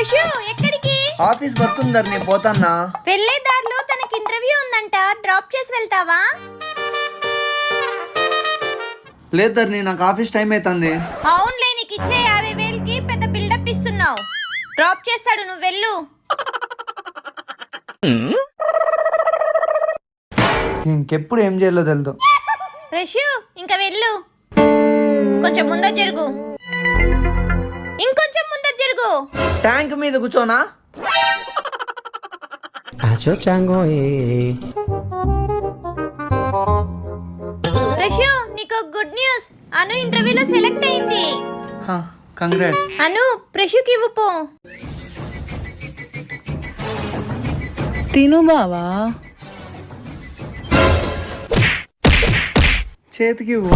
ప్రశు ఎక్కడికి? Office work ఉందర్ నేను పోతాన్నా. వెళ్ళే దారిలో తనకి ఇంటర్వ్యూ ఉందంట, డ్రాప్ చేసి వెళ్తావా? లేదు ధర్ని, నాకు ఆఫీస్ టైం అవుతుంది. అవునులే, నీకు ఇచ్చే 50,000కి పెద్ద బిల్డప్ ఇస్తున్నావు. డ్రాప్ చేస్తాడు, నువ్వు వెళ్ళు. ఇంకెప్పుడు ఏం చేయాలో తెలుదు. ప్రశు ఇంకా వెళ్ళు. కొంచెం ముందర జరుగు, ఇంకొంచెం ముందర జరుగు. ట్యాంక్ మీద కూర్చోనా? ప్రశు నీకు గుడ్ న్యూస్, అను ఇంటర్వ్యూలో సెలెక్ట్ అయింది. కంగ్రాట్స్. అను ప్రశుకి ఇవ్వు పో. తిను బావా. చేతికి ఇవ్వు.